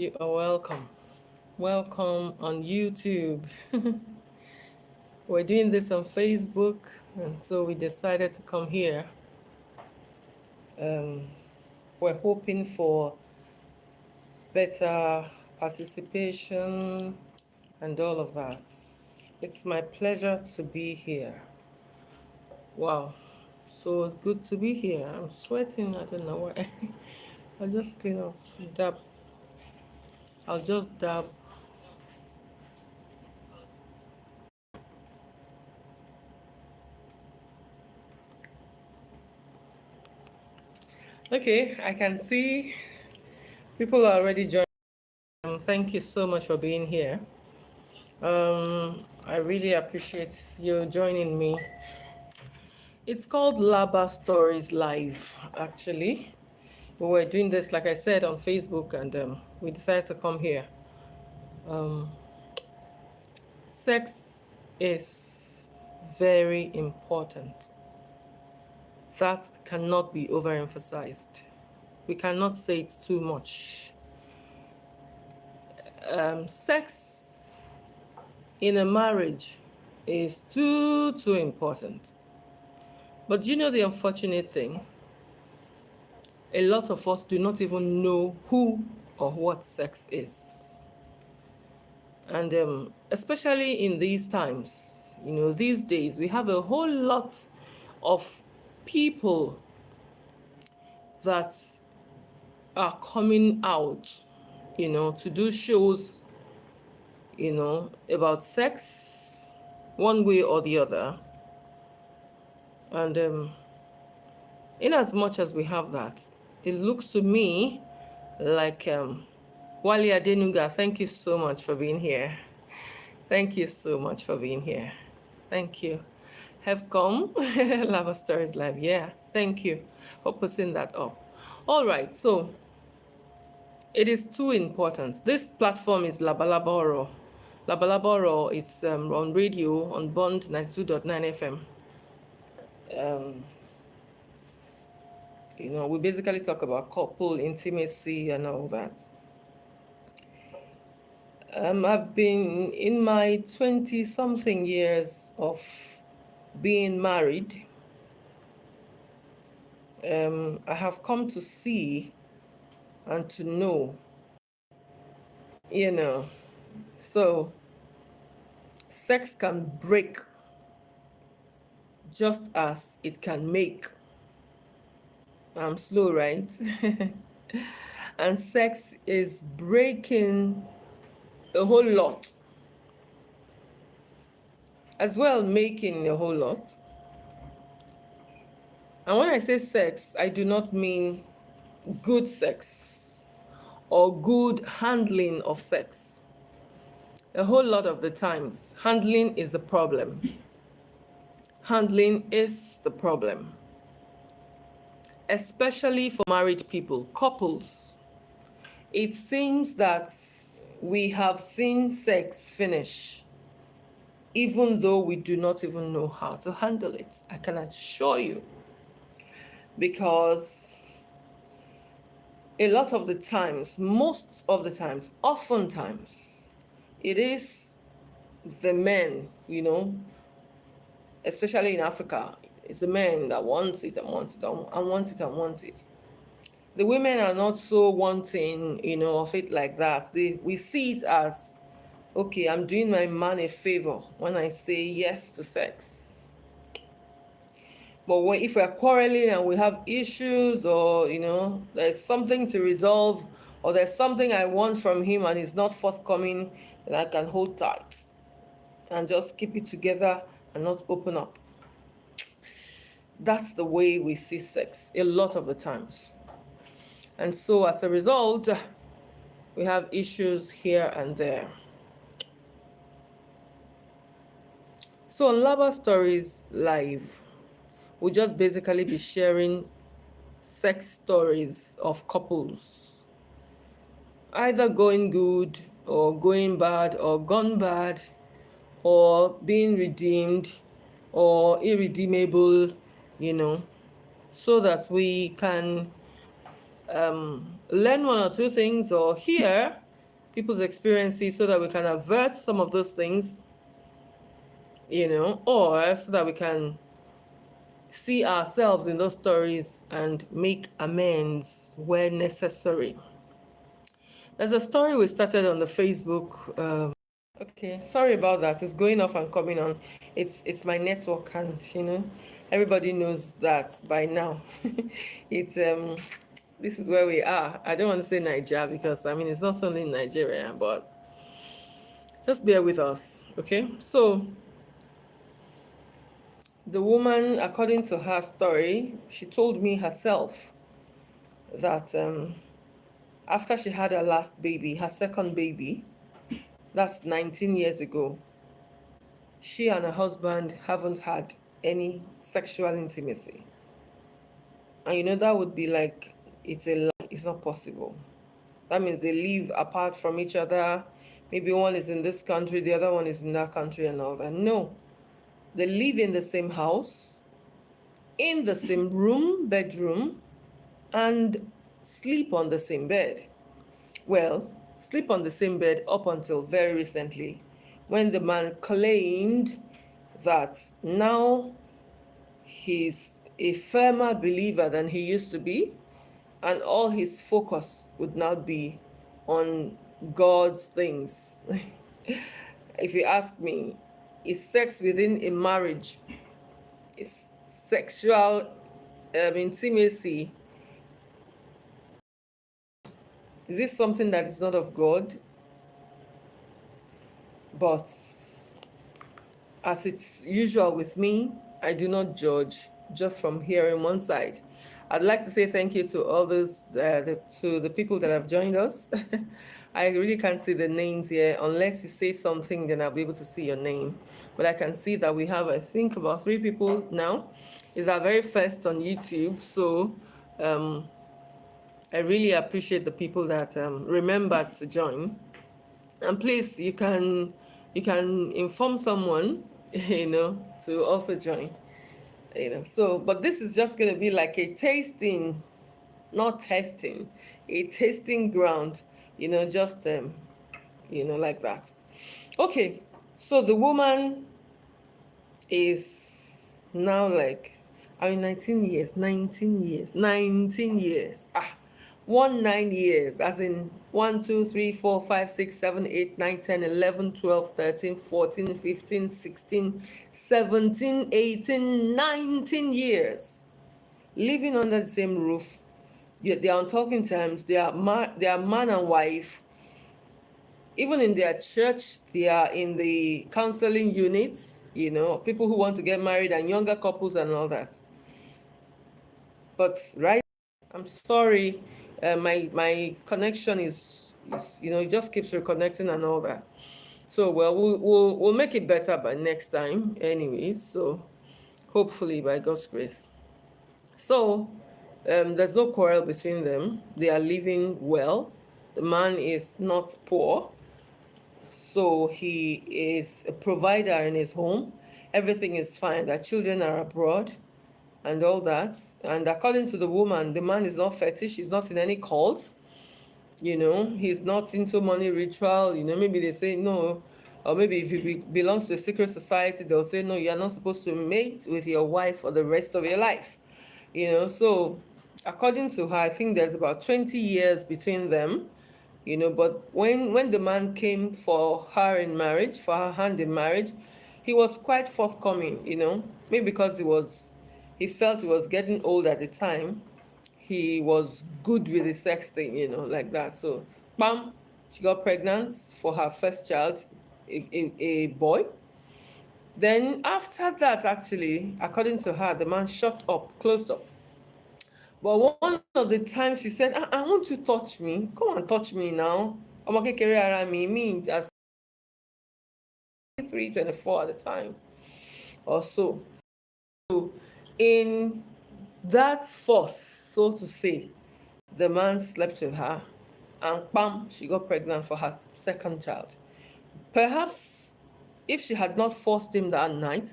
You are welcome. Welcome on YouTube. We're doing this on Facebook, and so we decided to come here. Um, we're hoping for better participation and all of that. It's my pleasure to be here. Wow, so good to be here. I'm sweating, I don't know why. I'll just clean up, dab. I'll just dab. Okay, I can see people are already joining. Thank you so much for being here. I really appreciate you joining me. It's called Laba Stories Live, actually. We were doing this, like I said, on Facebook, and we decided to come here. Sex is very important. That cannot be overemphasized. We cannot say it too much. Sex in a marriage is too important. But you know the unfortunate thing? A lot of us do not even know who or what sex is. And especially in these times, these days, we have a whole lot of people that are coming out, to do shows, about sex, one way or the other. And in as much as we have that, it looks to me like Wale Adenuga, thank you so much for being here. Thank you so much for being here. Thank you. Have come. Lava Stories Live. Yeah, thank you for putting that up. All right, so it is too important. This platform is Labalaboro. Labalaboro is on radio on Bond 92.9 FM. We basically talk about couple intimacy and all that. I've been in my 20-something years of being married. I have come to see and to know, so sex can break just as it can make. I'm slow, right? And sex is breaking a whole lot, as well making a whole lot. And when I say sex, I do not mean good sex or good handling of sex. A whole lot of the times, handling is the problem. Handling is the problem, especially for married people, couples. It seems that we have seen sex finish, even though we do not even know how to handle it. I can assure you, because a lot of the times, most of the times, oftentimes, it is the men, especially in Africa, it's the men that wants it and wants it and wants it and wants it. The women are not so wanting, of it like that. We see it as, okay, I'm doing my man a favor when I say yes to sex. But if we're quarreling and we have issues, or, there's something to resolve, or there's something I want from him and he's not forthcoming, then I can hold tight and just keep it together and not open up. That's the way we see sex a lot of the times. And so as a result, we have issues here and there. So on Laba Stories Live, we'll just basically be sharing sex stories of couples, either going good or going bad or gone bad or being redeemed or irredeemable, so that we can learn one or two things or hear people's experiences so that we can avert some of those things, or so that we can see ourselves in those stories and make amends where necessary. There's a story we started on the Facebook. Okay, sorry about that. It's going off and coming on. It's my network, and everybody knows that by now. It's this is where we are. I don't want to say Nigeria because it's not only in Nigeria, but just bear with us, okay? So the woman, according to her story, she told me herself that after she had her last baby, her second baby, that's 19 years ago, she and her husband haven't had any sexual intimacy. And that would be like, it's a lie. It's not possible. That means they live apart from each other. Maybe one is in this country, the other one is in that country and all that. No. They live in the same house, in the same room, bedroom, and sleep on the same bed. Well, sleep on the same bed up until very recently, when the man claimed that now he's a firmer believer than he used to be, and all his focus would now be on God's things. If you ask me, is sex within a marriage, is sexual intimacy, is this something that is not of God? But as it's usual with me, I do not judge just from hearing one side. I'd like to say thank you to all those, to the people that have joined us. I really can't see the names here. Unless you say something, then I'll be able to see your name. But I can see that we have, I think, about 3 people now. It's our very first on YouTube. So I really appreciate the people that remembered to join. And please, you can inform someone, to also join. So, but this is just going to be like a tasting, not testing, a tasting ground, just like that. Okay, so the woman is now like, 19 years, 19 years, 19 years. 9 years, as in 1, 2, 3, 4, 5, 6, 7, 8, 9, 10, 11, 12, 13, 14, 15, 16, 17, 18, 19 years living under the same roof. They are on talking terms. They are man and wife. Even in their church, they are in the counseling units, people who want to get married and younger couples and all that. But right, I'm sorry, my connection is it just keeps reconnecting and all that. So well, we'll make it better by next time, anyways. So hopefully by God's grace. So there's no quarrel between them. They are living well. The man is not poor, so he is a provider in his home. Everything is fine. Their children are abroad and all that. And according to the woman, the man is not fetish. He's not in any cult. He's not into money ritual. Maybe they say no. Or maybe if he belongs to a secret society, they'll say, no, you're not supposed to mate with your wife for the rest of your life. So according to her, I think there's about 20 years between them. But when the man came for her in marriage, for her hand in marriage, he was quite forthcoming. Maybe because he felt he was getting old at the time. He was good with the sex thing, like that. So bam, she got pregnant for her first child, a boy. Then after that, actually, according to her, the man shut up, closed up. But one of the times she said, I want to touch me. Come and touch me now. I'm okay, me as 324 at the time or so. So in that force, so to say, the man slept with her and bam, she got pregnant for her second child. Perhaps if she had not forced him that night,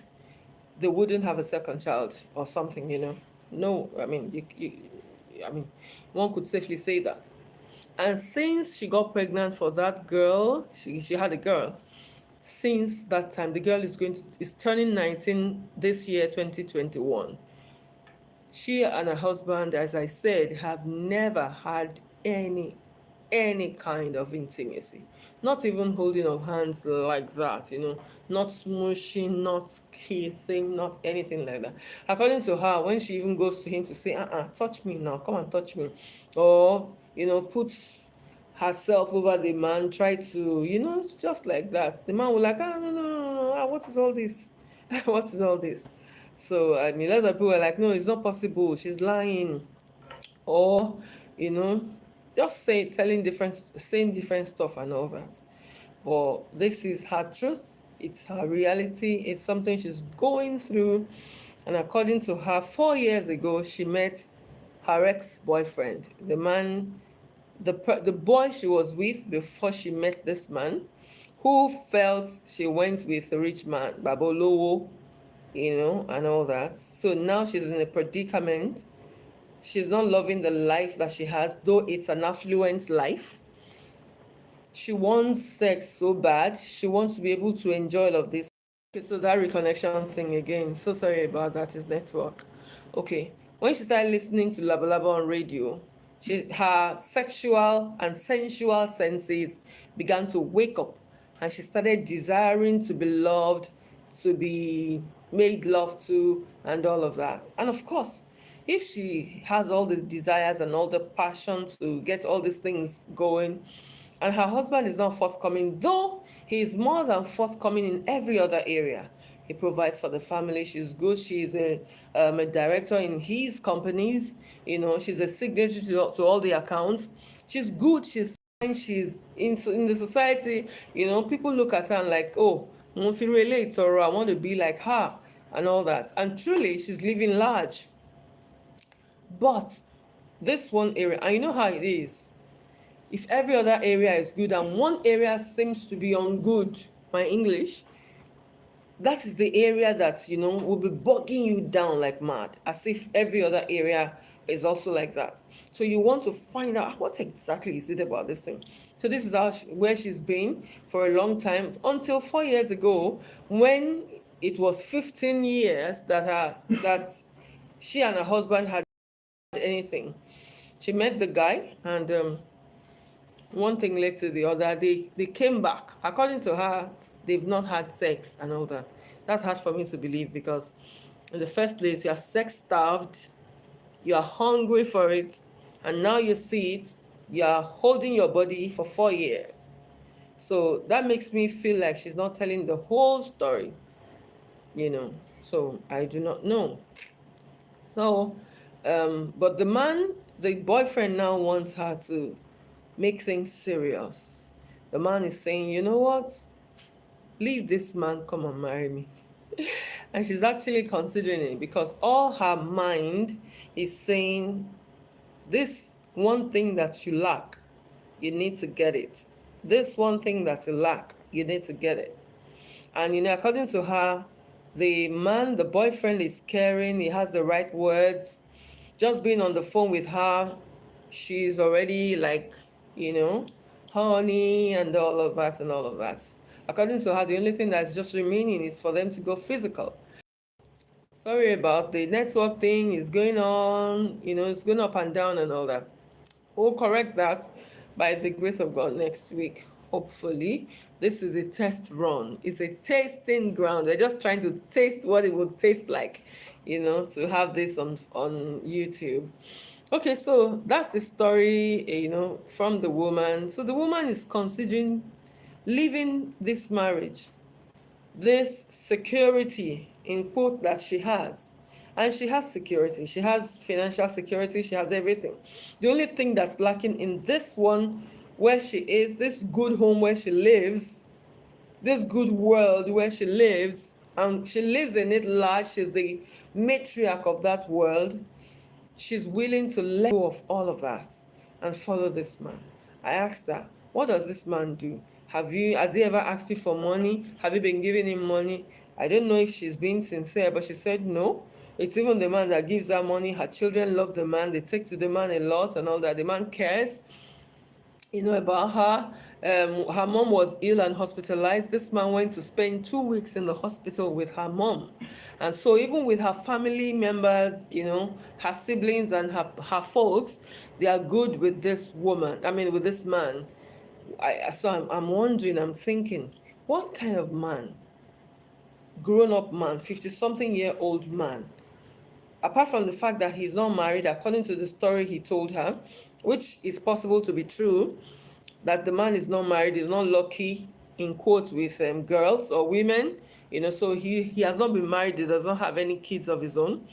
they wouldn't have a second child or something. No, one could safely say that. And since she got pregnant for that girl, she had a girl. Since that time, the girl is turning 19 this year, 2021. She and her husband, as I said, have never had any kind of intimacy. Not even holding of hands like that, not smooshing, not kissing, not anything like that. According to her, when she even goes to him to say, touch me now, come and touch me, or, puts herself over the man, try to, just like that. The man will like, no, no, no, no, what is all this? What is all this? So, I mean, lots of people were like, no, it's not possible. She's lying. Or, you know, just saying different stuff and all that. But this is her truth. It's her reality. It's something she's going through. And according to her, 4 years ago, she met her ex-boyfriend, the man, the boy she was with before she met this man, who felt she went with a rich man, Babolowo, and all that. So now she's in a predicament. She's not loving the life that she has, though it's an affluent life. She wants sex so bad. She wants to be able to enjoy all of this. Okay, so that reconnection thing again. So sorry about that. Is network. Okay. When she started listening to Laba Laba on radio, her sexual and sensual senses began to wake up, and she started desiring to be loved, to be made love to, and all of that. And of course, if she has all these desires and all the passion to get all these things going, and her husband is not forthcoming, though he is more than forthcoming in every other area. He provides for the family. She's good. She's a director in his companies. She's a signatory to all the accounts. She's good. She's fine. She's in the society. People look at her and like, oh, I want to relate, or I want to be like her and all that. And truly, she's living large. But this one area, and you know how it is. If every other area is good and one area seems to be on good, my English, that is the area that, will be bogging you down like mad, as if every other area is also like that. So you want to find out what exactly is it about this thing. So this is where she's been for a long time, until 4 years ago, when it was 15 years that she and her husband had anything. She met the guy, and one thing led to the other. They came back. According to her, they've not had sex and all that. That's hard for me to believe, because in the first place, you are sex starved, you are hungry for it, and now you see it, you are holding your body for 4 years. So that makes me feel like she's not telling the whole story, So I do not know. So, but the boyfriend now wants her to make things serious. The man is saying, you know what? Leave this man, come and marry me. And she's actually considering it, because all her mind is saying, this one thing that you lack, you need to get it. This one thing that you lack, you need to get it. And according to her, the boyfriend is caring, he has the right words. Just being on the phone with her, she's already like, honey, and all of that and all of that. According to her, the only thing that's just remaining is for them to go physical. Sorry about the network thing, is going on, it's going up and down and all that. We'll correct that by the grace of God next week, hopefully. This is a test run. It's a tasting ground. We're just trying to taste what it would taste like, to have this on YouTube. Okay, so that's the story, from the woman. So the woman is considering leaving this marriage, this security, in quote, that she has. And she has security. She has financial security. She has everything. The only thing that's lacking in this one, where she is, this good home where she lives, this good world where she lives, and she lives in it large. She's the matriarch of that world. She's willing to let go of all of that and follow this man. I asked her, what does this man do? Has he ever asked you for money? Have you been giving him money? I don't know if she's being sincere, but she said no. It's even the man that gives her money. Her children love the man. They take to the man a lot and all that. The man cares. about her. Her mom was ill and hospitalized. This man went to spend 2 weeks in the hospital with her mom. And so, even with her family members, her siblings and her folks, they are good with this woman. I mean, with this man. So I'm wondering, I'm thinking, what kind of man, grown up man, 50-something-year-old man, apart from the fact that he's not married, according to the story he told her, which is possible to be true, that the man is not married, is not lucky, in quotes, with girls or women, so he has not been married, he does not have any kids of his own.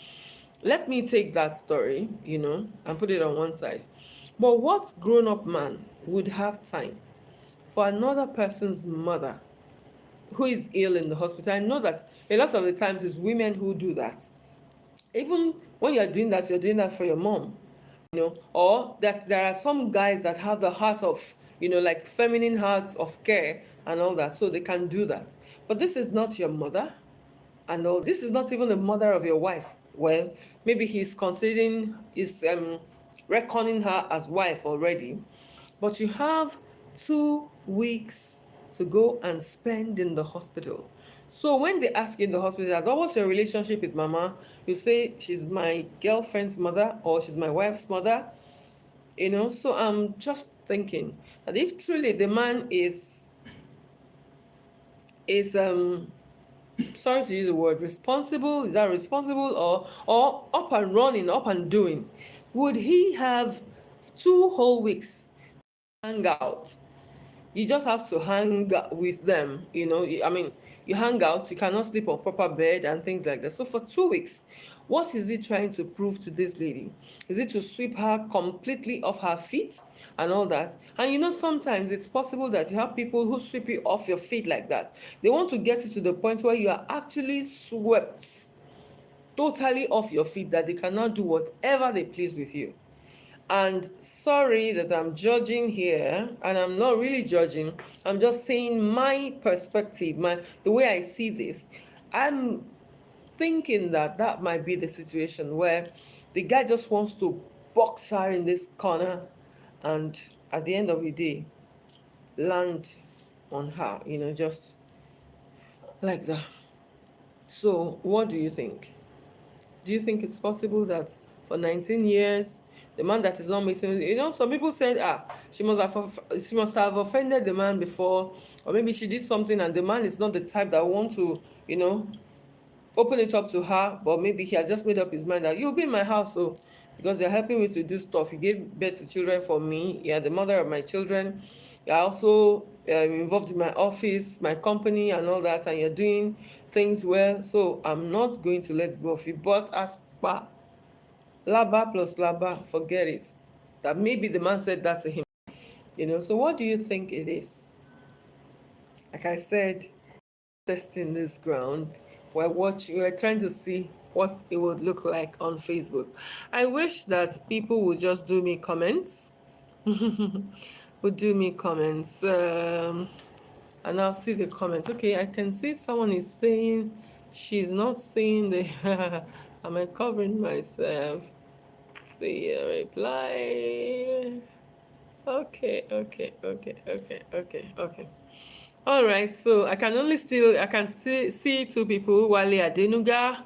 Let me take that story, and put it on one side. But what grown up man would have time for another person's mother who is ill in the hospital? I know that a lot of the times it's women who do that. Even when you're doing that for your mom, or that there are some guys that have the heart of, like feminine hearts of care and all that, so they can do that. But this is not your mother, and all this is not even the mother of your wife. Well, maybe is reckoning her as wife already, but you have 2 weeks to go and spend in the hospital. So when they ask you in the hospital, what was your relationship with mama? You say, she's my girlfriend's mother, or she's my wife's mother. So I'm just thinking that if truly the man is sorry to use the word responsible, is that responsible, or up and running, up and doing, would he have 2 whole weeks hang out? You just have to hang with them, I mean, you hang out, you cannot sleep on proper bed and things like that. So for 2 weeks, what is he trying to prove to this lady? Is it to sweep her completely off her feet and all that? And sometimes it's possible that you have people who sweep you off your feet like that. They want to get you to the point where you are actually swept totally off your feet, that they cannot do whatever they please with you. And sorry that I'm judging here, and I'm not really judging. I'm just saying my perspective, the way I see this. I'm thinking that that might be the situation where the guy just wants to box her in this corner, and at the end of the day, land on her, just like that. So, what do you think? Do you think it's possible that for 19 years, the man that is not meeting, some people said, she must have offended the man before, or maybe she did something and the man is not the type that want to, open it up to her, but maybe he has just made up his mind that you'll be in my house, so because you're helping me to do stuff. You gave birth to children for me. You're the mother of my children. You're also involved in my office, my company, and all that, and you're doing things well. So I'm not going to let go of you. But as per Laba plus Laba, forget it. That maybe the man said that to him. So what do you think it is? Like I said, testing this ground. We're trying to see what it would look like on Facebook. I wish that people would just do me comments. Would do me comments. And I'll see the comments. Okay, I can see someone is saying she's not seeing the am I covering myself? See a reply. Okay. All right, so I can still see two people. Wale Adenuga,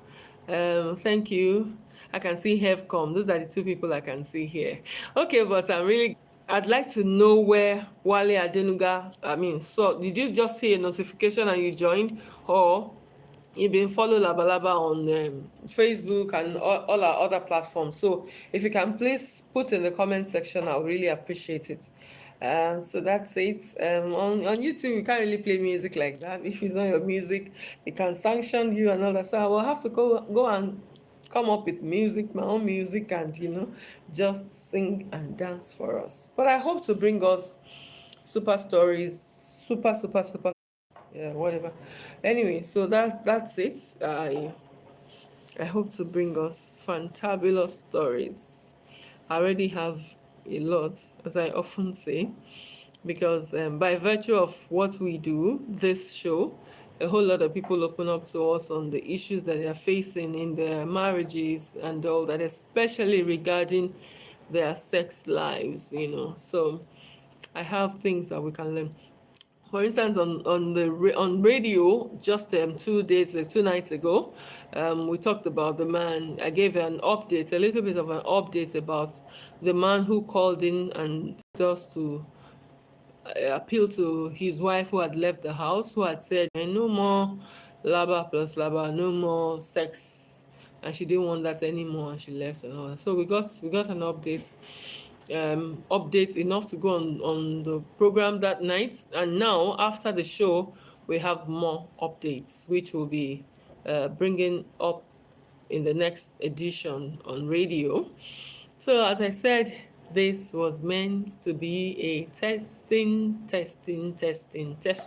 thank you. I can see Hevcom. Those are the two people I can see here. Okay, but I'd like to know where Wale Adenuga, so did you just see a notification and you joined, or you've been follow Labalaba on Facebook and all our other platforms? So if you can please put in the comment section, I'll really appreciate it. So that's it. On YouTube, you can't really play music like that. If it's not your music, it can sanction you and all that. So I will have to go and come up with music, my own music, and just sing and dance for us. But I hope to bring us super stories, super, yeah, whatever. Anyway, so that's it. I hope to bring us fantabulous stories. I already have a lot, as I often say, because by virtue of what we do, this show, a whole lot of people open up to us on the issues that they are facing in their marriages and all that, especially regarding their sex lives, So I have things that we can learn. For instance, on radio, just 2 days, 2 nights ago, we talked about the man. I gave an update, a little bit of an update about the man who called in and just to appeal to his wife who had left the house, who had said, no more Laba plus Laba, no more sex, and she didn't want that anymore, and she left and all that. So we got an update enough to go on the program that night. And now, after the show, we have more updates, which will be bringing up in the next edition on radio. So, as I said, this was meant to be a test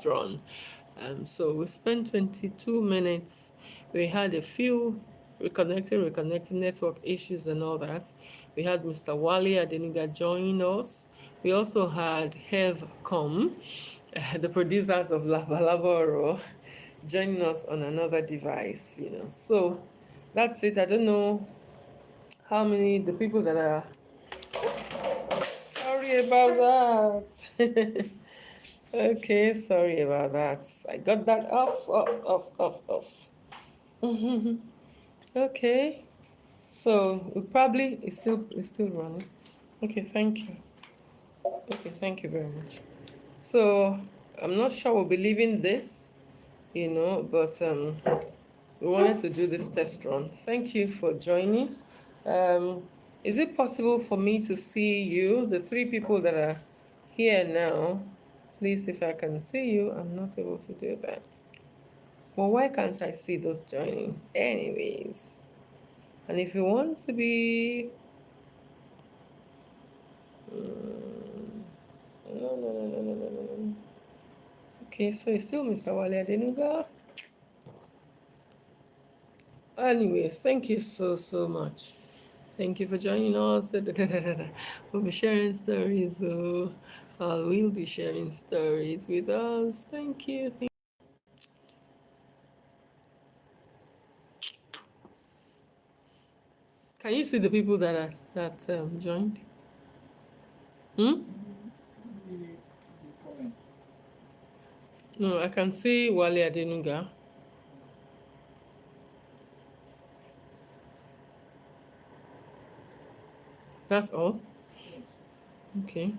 run. So we spent 22 minutes. We had a few reconnecting network issues and all that. We had Mr. Wale Adeniga join us. We also had HevCom, the producers of Laba Laba, joining us on another device. So that's it. I don't know how many the people that are sorry about that. Okay, sorry about that. I got that off. Okay, so we probably it's still running. Okay, thank you. Okay, thank you very much. So I'm not sure we'll be leaving this, but we wanted to do this test run. Thank you for joining. Um, is it possible for me to see you, the three people that are here now? Please, if I can see you, I'm not able to do that. Well, why can't I see those joining? Anyways, and if you want to be, no. Okay, so it's still Mr. Wale Adenuga. Anyways, thank you so much. Thank you for joining us. We'll be sharing stories. We'll be sharing stories with us. Thank you. Can you see the people that joined? Hmm? No, I can see Wale Adenuga. That's all. Okay.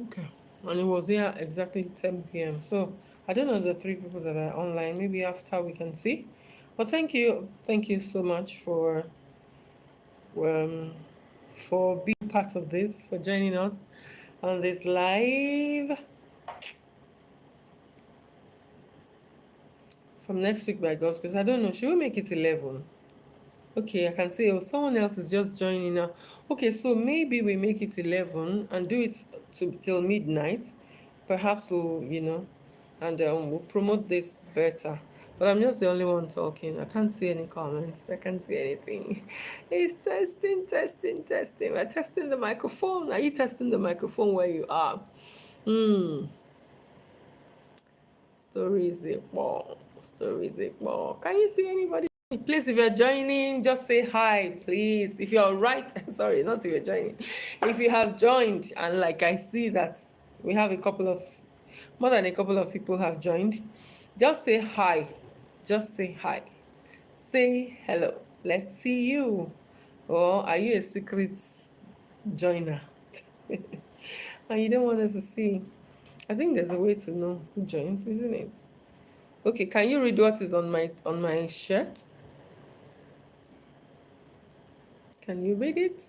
Okay. And it was here exactly 10 p.m. So I don't know the three people that are online. Maybe after we can see. But thank you so much um for being part of this, for joining us on this live from next week by God's grace. I don't know. Should we make it 11? Okay, I can say, oh, someone else is just joining now. Okay, so maybe we make it 11 and do it till midnight. Perhaps and we'll promote this better. But I'm just the only one talking. I can't see any comments. I can't see anything. It's testing. We're testing the microphone. Are you testing the microphone where you are? Stories Can you see anybody? Please, if you're joining, just say hi, please. If you're right, sorry, not if you're joining. If you have joined, and like I see that we have more than a couple of people have joined, just say hi. Just say hi. Say hello. Let's see you. Or are you a secret joiner? And you don't want us to see. I think there's a way to know who joins, isn't it? Okay, can you read what is on my shirt? Can you read it?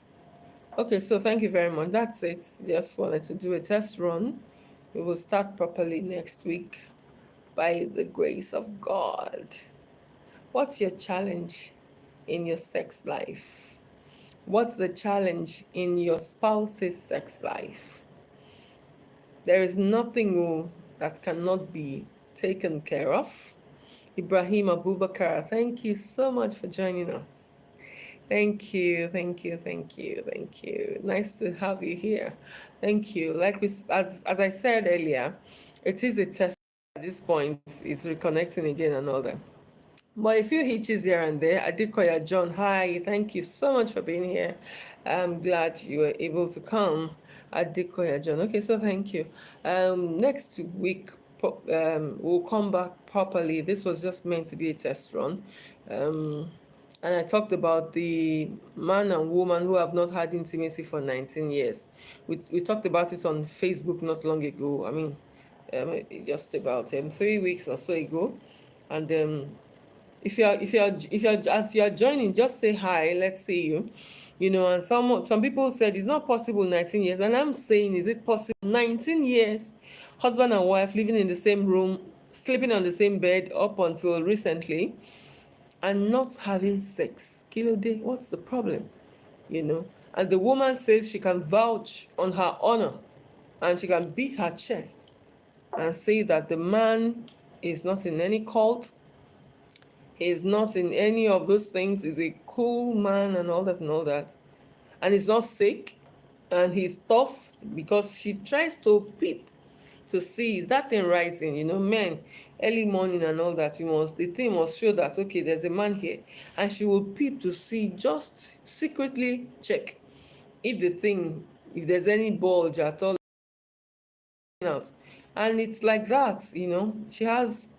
Okay, so thank you very much. That's it. Just wanted to do a test run. We will start properly next week by the grace of God. What's your challenge in your sex life? What's the challenge in your spouse's sex life? There is nothing that cannot be taken care of. Ibrahim Abubakar, thank you so much for joining us. Thank you. Nice to have you here. Thank you. Like as I said earlier, it is a test at this point. It's reconnecting again and all that. But a few hitches here and there. Adikoya John, hi. Thank you so much for being here. I'm glad you were able to come. Adekoya John. Okay, so thank you. Next week, we'll come back properly. This was just meant to be a test run. And I talked about the man and woman who have not had intimacy for 19 years. We talked about it on Facebook not long ago. I mean, just about 3 weeks or so ago. And if you're as you're joining, just say hi, let's see you. And some people said it's not possible 19 years, and I'm saying, is it possible 19 years, husband and wife living in the same room, sleeping on the same bed up until recently, and not having sex? Kilo day, what's the problem? And the woman says she can vouch on her honor, and she can beat her chest and say that the man is not in any cult. He's not in any of those things. He's a cool man and all that and all that. And he's not sick. And he's tough because she tries to peep to see, is that thing rising? Men, early morning and all that, the thing must show that, okay, there's a man here. And she will peep to see, just secretly check if if there's any bulge at all out. And it's like that. She has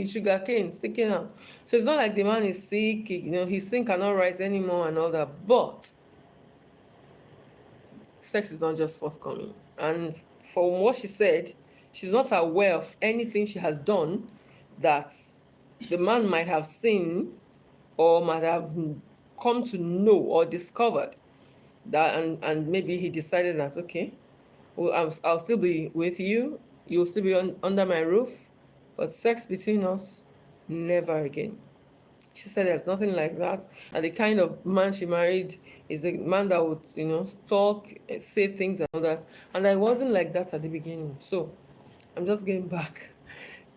sugar cane sticking out. So it's not like the man is sick, his thing cannot rise anymore and all that. But sex is not just forthcoming. And from what she said, she's not aware of anything she has done that the man might have seen or might have come to know or discovered that, and maybe he decided that, okay, well, I'll still be with you, you'll still be under my roof, but sex between us, never again. She said there's nothing like that. And the kind of man she married is a man that would, talk, say things and all that. And I wasn't like that at the beginning. So I'm just getting back,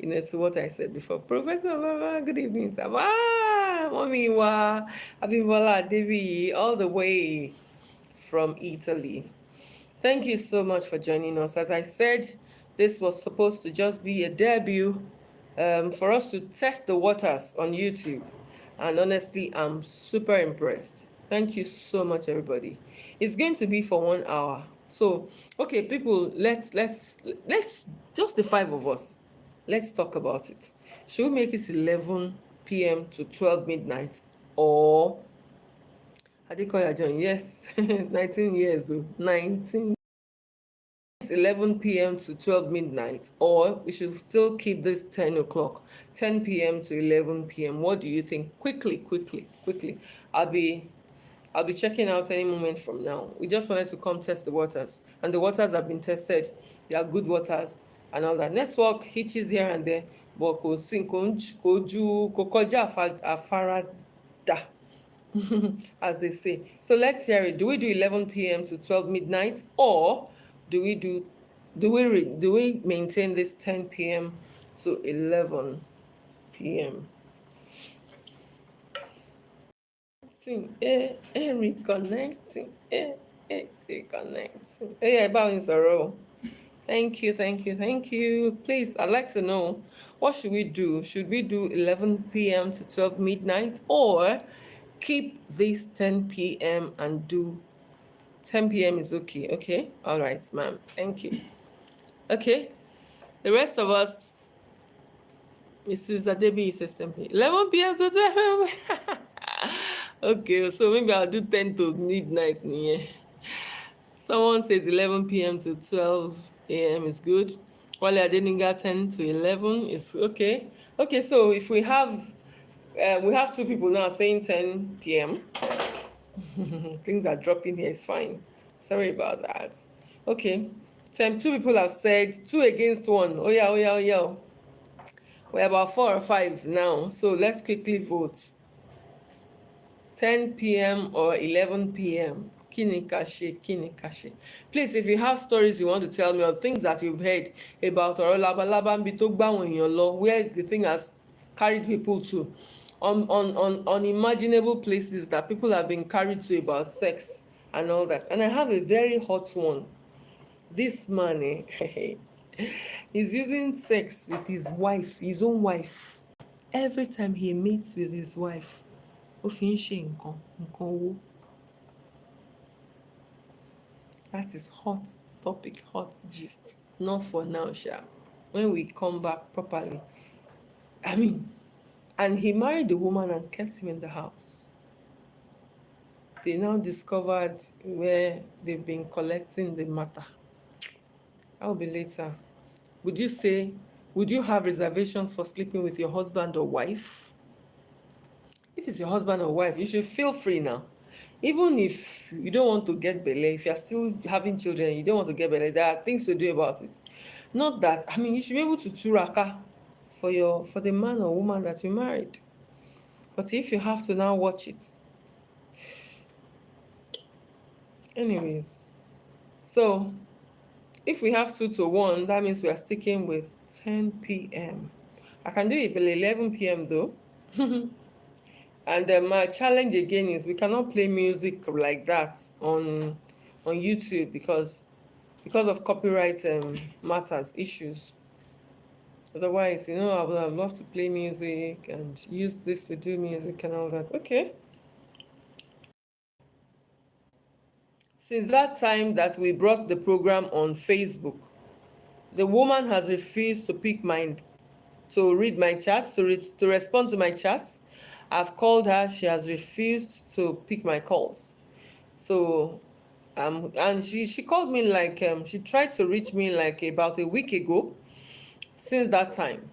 to what I said before. Professor Laba, good evening, sir. Mommy, Abimbola Devi, all the way from Italy. Thank you so much for joining us. As I said, this was supposed to just be a debut for us to test the waters on YouTube. And honestly, I'm super impressed. Thank you so much, everybody. It's going to be for 1 hour. So, okay, people, let's just the five of us. Let's talk about it. Should we make it 11 p.m. to 12 midnight, or Adekoya John? Yes, 19 years old, 19. 11 p.m. to 12 midnight, or we should still keep this 10 o'clock, 10 p.m. to 11 p.m. What do you think? Quickly. I'll be checking out any moment from now. We just wanted to come test the waters, and the waters have been tested. They are good waters and all that. Network hitches here and there, but afarada, as they say. So let's hear it. Do we do 11 p.m. to 12 midnight, or do we maintain this 10 p.m. to 11 p.m.? Reconnecting. It's reconnecting. Yeah, bowing sorrow. Thank you. Please, I'd like to know, what should we do? Should we do 11 p.m. to 12 midnight, or keep this 10 p.m. and do 10 p.m. is okay? Okay, all right, ma'am. Thank you. Okay, the rest of us, Mrs. Adebi says 11 p.m. to 12. Okay, so maybe I'll do 10 to midnight. Yeah. Someone says 11 p.m. to 12 a.m. is good. While I didn't get 10 to 11 is okay. Okay, so if we have two people now saying 10 p.m. Things are dropping here. It's fine. Sorry about that. Okay, two people have said 2 against 1. Oh yeah. We're about 4 or 5 now. So let's quickly vote. 10 p.m. or 11 p.m. Kini kashe. Please, if you have stories you want to tell me, or things that you've heard about Laba nbi tó gbá àwọn èèyàn lọ, where the thing has carried people to unimaginable places that people have been carried to about sex and all that. And I have a very hot one. This man, he's using sex with his wife, his own wife. Every time he meets with his wife, ó fi ń ṣe nǹkan owó. That is hot topic, hot gist. Not for now, Sha. When we come back properly. I mean, and he married the woman and kept him in the house. They now discovered where they've been collecting the matter. That will be later. Would you say, would you have reservations for sleeping with your husband or wife? If it's your husband or wife, you should feel free now. Even if you don't want to get belle, if you're still having children, you don't want to get belle, there are things to do about it. Not that, I mean, you should be able to turaka for the man or woman that you married. But if you have to now watch it. Anyways, so if we have 2 to 1, that means we are sticking with 10 p.m. I can do it for 11 p.m. though. And my challenge again is we cannot play music like that on YouTube because of copyright matters issues. Otherwise, I would have loved to play music and use this to do music and all that. Okay. Since that time that we brought the program on Facebook, the woman has refused to read my chats, to respond to my chats. I've called her, she has refused to pick my calls. So, and she called me like, she tried to reach me like about a week ago. Since that time,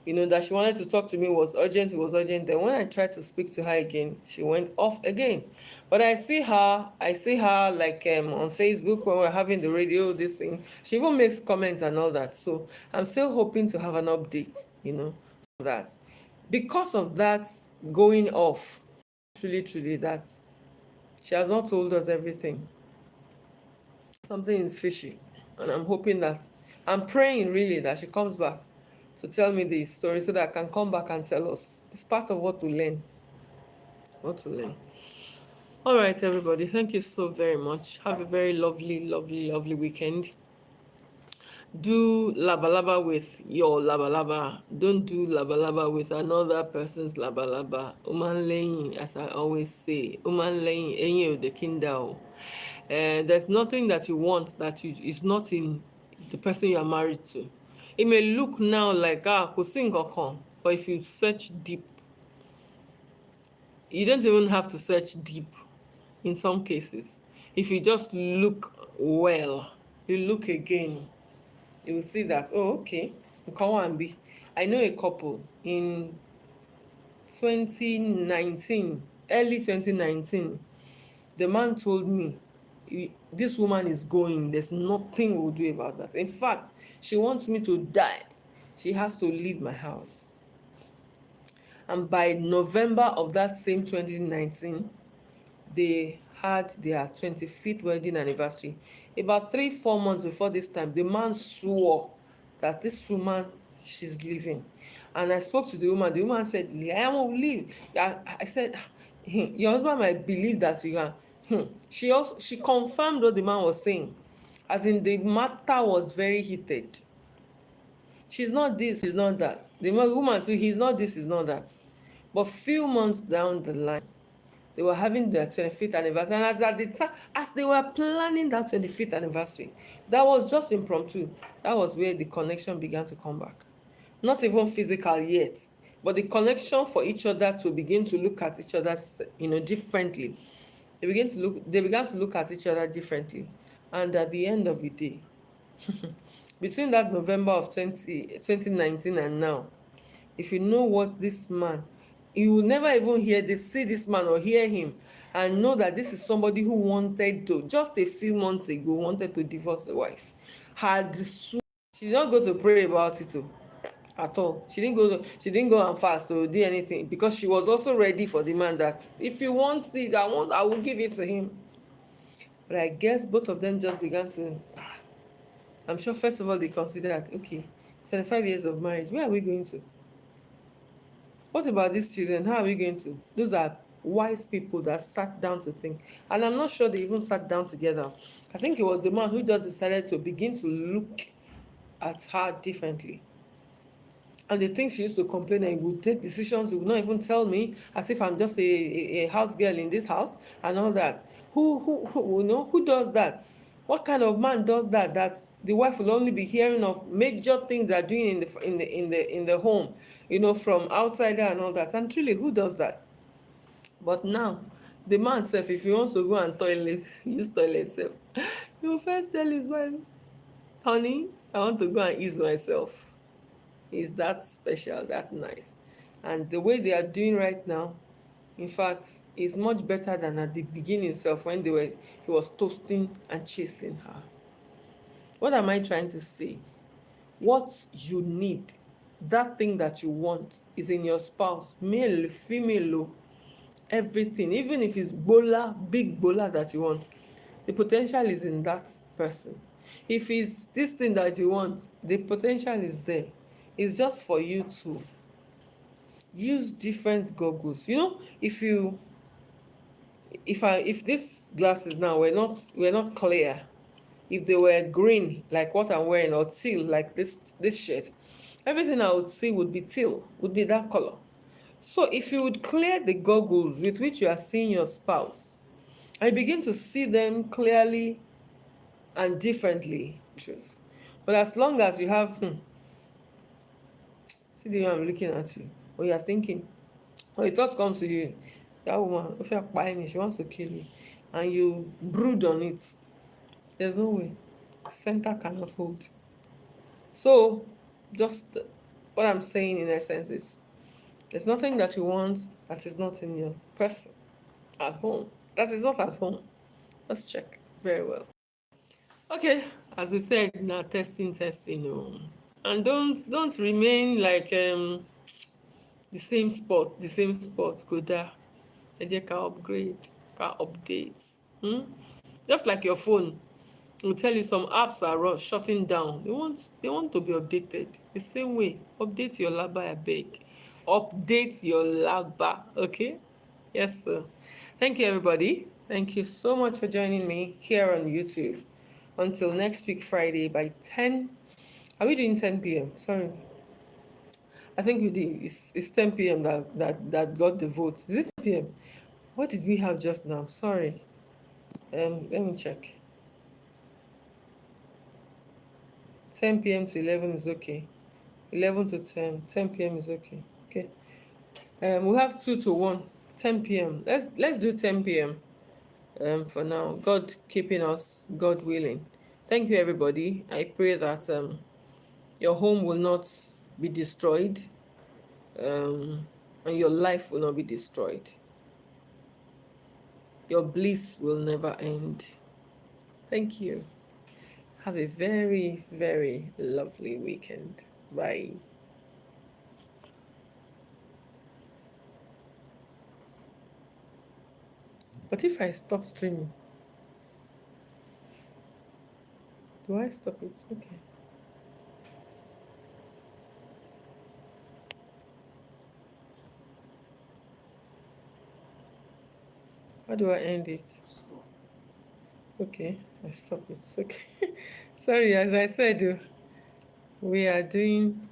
that she wanted to talk to me was urgent, it was urgent. Then when I tried to speak to her again, she went off again. But I see her like on Facebook when we're having the radio, this thing. She even makes comments and all that. So I'm still hoping to have an update, for that. Because of that going off, truly that she has not told us everything. Something is fishy. And I'm praying really that she comes back to tell me the story so that I can come back and tell us. It's part of what to learn. All right, everybody. Thank you so very much. Have a very lovely weekend. Do laba with your laba. Don't do laba with another person's laba. As I always say, the kindle. There's nothing that you want that is not in the person you are married to. It may look now like kò sí nǹkan, but if you search deep, you don't even have to search deep in some cases. If you just look well, you look again, you will see that, okay, I know a couple in 2019, early 2019, the man told me, this woman is going, there's nothing we'll do about that. In fact, she wants me to die. She has to leave my house. And by November of that same 2019, they had their 25th wedding anniversary. About 3-4 months before this time, the man swore that this woman, she's leaving. And I spoke to the woman. The woman said, I won't leave. I said, your husband might believe that you can. She confirmed what the man was saying. As in, the matter was very heated. She's not this, she's not that. The woman too, he's not this, he's not that. But few months down the line, they were having their 25th anniversary. And as they were planning that 25th anniversary, that was just impromptu. That was where the connection began to come back. Not even physical yet, but the connection for each other to begin to look at each other, differently. They began to look at each other differently. And at the end of the day, between that November of 2019 and now, if you know what this man, you will never even see this man or hear him and know that this is somebody who wanted to, just a few months ago, wanted to divorce the wife. She's not going to pray about it at all. She didn't go and fast or do anything, because she was also ready for the man that if you want this, I will give it to him. But I guess both of them just began to, I'm sure first of all they considered that, okay, 75 years of marriage, where are we going to? What about these children? How are we going to? Those are wise people that sat down to think. And I'm not sure they even sat down together. I think it was the man who just decided to begin to look at her differently. And the things she used to complain, and he would take decisions, he would not even tell me, as if I'm just a house girl in this house and all that. Who does that? What kind of man does that? That the wife will only be hearing of major things they're doing in the home, from outsider and all that. And truly, who does that? But now, the man self, if he wants to go and toilet, use toilet self, he will first tell his wife, honey, I want to go and ease myself. Is that special, that nice. And the way they are doing right now, in fact, is much better than at the beginning self when he was toasting and chasing her. What am I trying to say? What you need, that thing that you want, is in your spouse, male, female, everything. Even if it's bola, big bola that you want, the potential is in that person. If it's this thing that you want, the potential is there. It's just for you to use different goggles. If these glasses now were not clear, if they were green like what I'm wearing, or teal like this shirt, everything I would see would be teal, would be that color. So if you would clear the goggles with which you are seeing your spouse, I begin to see them clearly and differently. Truth. But as long as you have, see the way I'm looking at you, or you're thinking, or a thought comes to you, that woman, if you're buying it, she wants to kill you, and you brood on it, there's no way. Center cannot hold. So, just what I'm saying in essence is, there's nothing that you want that is not in your person at home. That is not at home. Let's check very well. Okay, as we said, now testing, and don't remain like the same spot. Koda, ẹ jẹ́ ká upgrade, ká update. Just like your phone, will tell you some apps are shutting down. They want to be updated. The same way, update your Laba, abeg. Update your Laba, okay? Yes, sir. Thank you, everybody. Thank you so much for joining me here on YouTube. Until next week, Friday by 10. Are we doing 10 p.m.? Sorry. I think we did. It's 10 p.m. that got the vote. Is it 10 p.m.? What did we have just now? Sorry. Let me check. 10 p.m. to 11 is okay. 11 to 10. 10 p.m. is okay. Okay. We have 2 to 1. 10 p.m. Let's do 10 p.m. For now. God keeping us, God willing. Thank you, everybody. I pray that your home will not be destroyed, and your life will not be destroyed. Your bliss will never end. Thank you. Have a very, very lovely weekend. Bye. But if I stop streaming, do I stop it? Okay. How do I end it? Okay, I stop it. Okay. Sorry, as I said, we are doing